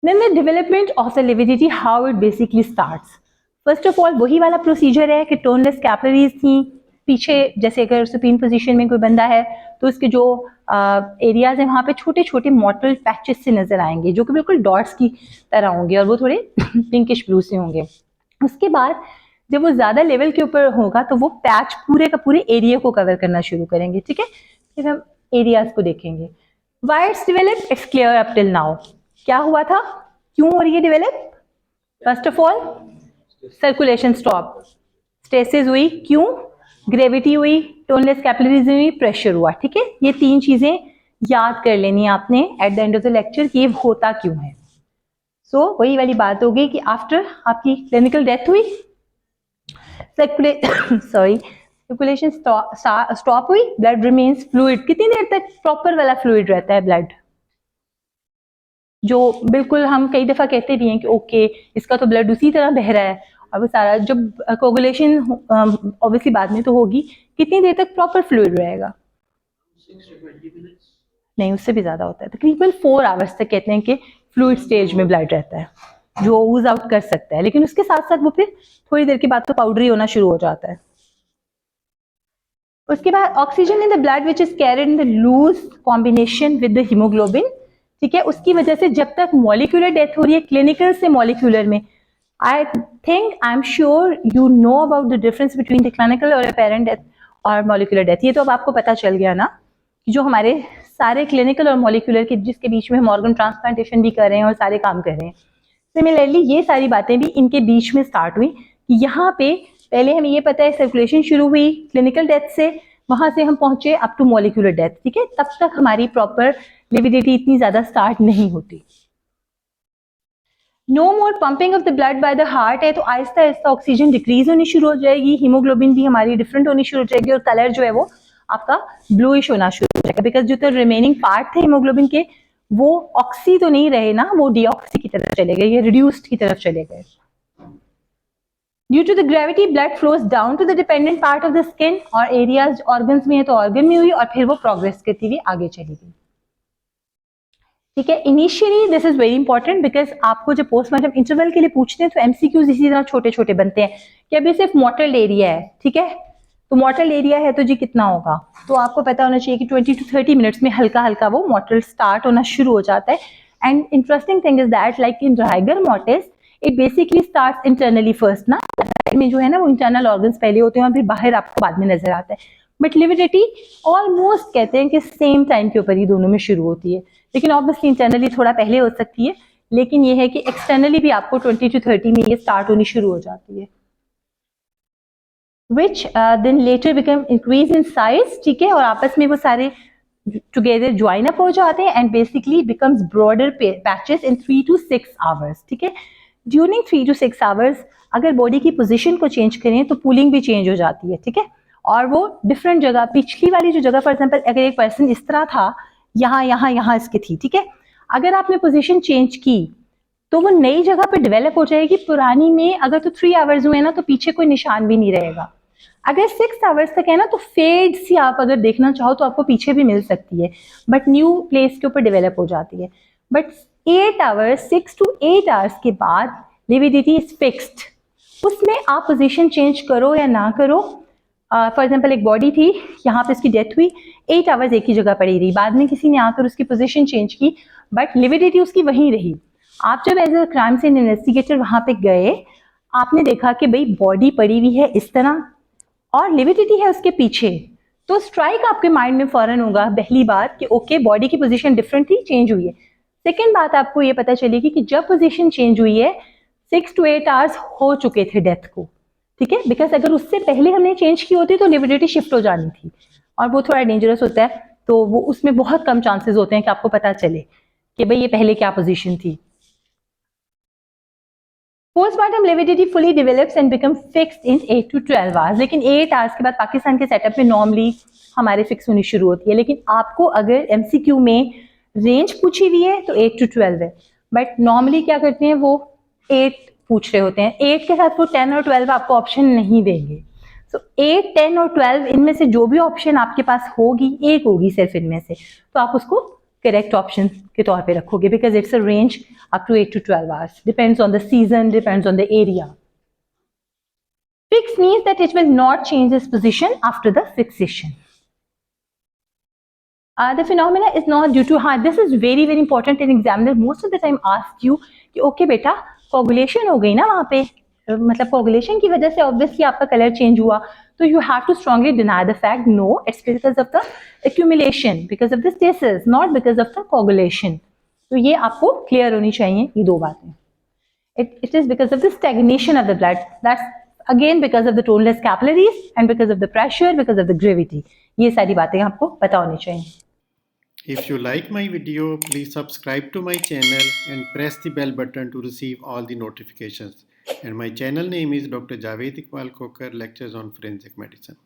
Then the development of the lividity, how it basically starts. First of all वही वाला procedure है कि टोनलेस capillaries थी पीछे, जैसे अगर सुपीन पोजीशन में कोई बंदा है तो उसके जो एरियाज है वहाँ पे छोटे छोटे मॉटल पैचेस से नजर आएंगे जो कि बिल्कुल डॉट्स की तरह होंगे और वो थोड़े पिंकिश ब्लू से होंगे। उसके बाद जब वो ज्यादा लेवल के ऊपर होगा तो वो पैच पूरे का पूरे एरिया को कवर करना शुरू करेंगे। ठीक है, फिर हम एरियाज को देखेंगे। Why it's develop, it's clear up till now. क्या हुआ था, क्यों हो रही है develop? First of all circulation stop, stasis हुई, क्यों? ग्रेविटी हुई, टोनलेस कैपिलरीज हुई, प्रेशर हुआ। ठीक है, ये तीन चीजें याद कर लेनी है आपने at the end of the lecture कि ये होता क्यों है। सो वही वाली बात हो गई कि आफ्टर आपकी क्लिनिकल डेथ हुई, सर्कुलेशन स्टॉप हुई, ब्लड रिमेन्स फ्लूइड। कितनी देर तक प्रॉपर वाला फ्लूइड रहता है ब्लड, जो बिल्कुल हम कई दफा कहते भी हैं कि ओके इसका तो ब्लड उसी तरह बह रहा है, और वो सारा जब कोगुलेशन ऑब्वियसली बाद में तो होगी, कितनी देर तक प्रॉपर फ्लूइड रहेगा? 6 to 20 minutes? नहीं, उससे भी ज्यादा होता है, तकरीबन 4 आवर्स तक कहते हैं कि फ्लूइड स्टेज में ब्लड रहता है जो ऊज आउट कर सकता है, लेकिन उसके साथ साथ वो फिर थोड़ी देर के बाद तो पाउडरी होना शुरू हो जाता है। उसके बाद oxygen in the blood which is carried in the loose combination with the haemoglobin. ठीक है, उसकी वजह से जब तक मॉलिक्यूलर डेथ हो रही है क्लिनिकल से मॉलिक्यूलर में, I think I am sure you know about the difference between the clinical और अपेरेंट डेथ और मॉलिक्यूलर डेथ। ये तो अब आपको पता चल गया ना कि जो हमारे सारे क्लिनिकल और मॉलिक्यूलर के जिसके बीच में हम ऑर्गन ट्रांसप्लांटेशन भी कर रहे हैं और सारे काम कर रहे हैं, सिमिलरली ये सारी बातें भी इनके बीच में स्टार्ट हुई कि यहाँ पे पहले हमें ये पता है सर्कुलेशन शुरू हुई क्लिनिकल डेथ से, वहां से हम पहुंचे अप टू मॉलिक्यूलर डेथ। ठीक है, तब तक हमारी प्रॉपर लिविडिटी इतनी ज्यादा स्टार्ट नहीं होती। No more pumping of the blood by the heart है तो आहिस्ता आहिस्ता ऑक्सीजन डिक्रीज होनी शुरू हो जाएगी, हीमोग्लोबिन भी हमारी डिफरेंट होनी शुरू हो जाएगी और कलर जो है वो आपका ब्लूइश होना शुरू हो जाएगा, बिकॉज जो तो रिमेनिंग पार्ट थे हीमोग्लोबिन के वो ऑक्सी तो नहीं रहे ना, वो डीऑक्सी की तरफ चले गए या रिड्यूस्ड की तरफ चले गए। Due to the gravity blood flows down to the dependent part of the skin, और एरियाज ऑर्गन्स में है तो ऑर्गन में हुई और फिर वो प्रोग्रेस करती हुई आगे चली गई। ठीक है, initially this is very important because आपको जब पोस्टमार्टम इंटरवल के लिए पूछते हैं तो एमसीक्यूज इसी तरह छोटे छोटे बनते हैं कि अभी सिर्फ मॉर्टल एरिया है। ठीक है, तो मॉर्टल एरिया है तो जी कितना होगा, तो आपको पता होना चाहिए कि 20 to 30 मिनट्स में हल्का हल्का वो मॉर्टल स्टार्ट होना शुरू हो जाता है। And interesting thing is that like in rigor mortis it basically starts internally first ना, में जो है ना वो इंटरनल ऑर्गन्स पहले होते हैं और फिर बाहर आपको बाद में नजर आता है। बट लिविडिटी ऑलमोस्ट कहते हैं कि सेम टाइम के ऊपर ही दोनों में शुरू होती है, लेकिन ऑब्वियसली इंटरनली थोड़ा पहले हो सकती है, लेकिन ये है कि एक्सटर्नली भी आपको 20 to 30 में ये स्टार्ट होनी शुरू हो जाती है, which then later become increase in size। ठीक है, और आपस में वो सारे टुगेदर ज्वाइन अप हो जाते हैं and basically becomes broader patches in 3 to 6 hours. ठीक है, ड्यूरिंग 3 to 6 आवर्स अगर बॉडी की पोजीशन को चेंज करें तो पूलिंग भी चेंज हो जाती है। ठीक है, और वो डिफरेंट जगह, पिछली वाली जो जगह फॉर एग्जाम्पल अगर एक पर्सन इस तरह था, यहाँ यहाँ यहाँ इसकी थी, ठीक है, अगर आपने पोजीशन चेंज की तो वो नई जगह पे डेवलप हो जाएगी। पुरानी में अगर तो 3 आवर्स हुए ना तो पीछे कोई निशान भी नहीं रहेगा, अगर 6 आवर्स तक है ना तो फेड सी आप अगर देखना चाहो तो आपको पीछे भी मिल सकती है, बट न्यू प्लेस के ऊपर डेवलप हो जाती है। बट 8 आवर्स 6 to 8 आवर्स के बाद लिविडिटी इज फिक्स्ड, उसमें आप पोजीशन चेंज करो या ना करो। फॉर एग्जाम्पल एक बॉडी थी, यहाँ पे इसकी डेथ हुई, 8 आवर्स एक ही जगह पड़ी रही, बाद में किसी ने आकर उसकी पोजीशन चेंज की बट लिविडिटी उसकी वहीं रही। आप जब as a crime scene investigator वहां पे गए, आपने देखा कि भाई बॉडी पड़ी हुई है इस तरह और लिविडिटी है उसके पीछे, तो स्ट्राइक आपके माइंड में फौरन होगा पहली बात कि ओके बॉडी की पोजीशन डिफरेंट थी, चेंज हुई है। सेकेंड बात आपको ये पता चलेगी कि जब पोजीशन चेंज हुई है 6 to 8 आवर्स हो चुके थे डेथ को। ठीक है, बिकॉज अगर उससे पहले हमने चेंज की होती तो लिविडिटी शिफ्ट हो जानी थी और वो थोड़ा डेंजरस होता है, तो वो उसमें बहुत कम चांसेस होते हैं कि आपको पता चले कि भाई ये पहले क्या पोजीशन थी। Postmortem lividity fully develops and become fixed in 8 to 12 hours, लेकिन 8 आवर्स के बाद पाकिस्तान के सेटअप में नॉर्मली हमारे फिक्स होनी शुरू होती है, लेकिन आपको अगर एमसीक्यू में रेंज पूछी हुई है तो 8 to 12 है, बट नॉर्मली क्या करते हैं वो 8 पूछ रहे होते हैं, 8 के साथ वो 10 और 12 आपको ऑप्शन नहीं देंगे। सो 8, 10 और 12 इनमें से जो भी ऑप्शन आपके पास होगी, एक होगी सिर्फ इनमें से, तो आप उसको करेक्ट ऑप्शन के तौर पे रखोगे, because it's a range up to 8 to 12 hours, depends on the season, depends on the area. Fixed means that it will not change its position after the fixation. The phenomena is not due to heart. This is very very important. An examiner most of the time asks you कि okay बेटा coagulation हो गई ना वहाँ पे, मतलब coagulation की वजह से obviously आपका color change हुआ, तो you have to strongly deny the fact no, it's because of the accumulation, because of the stasis, not because of the coagulation. तो ये आपको clear होनी चाहिए ये दो बातें. It is because of the stagnation of the blood. That's again because of the toneless capillaries and because of the pressure, because of the gravity. ये सारी बातें आपको पता होनी चाहिए. If you like my video, please subscribe to my channel and press the bell button to receive all the notifications. And my channel name is Dr. Javed Iqbal Kokar, Lectures on Forensic Medicine.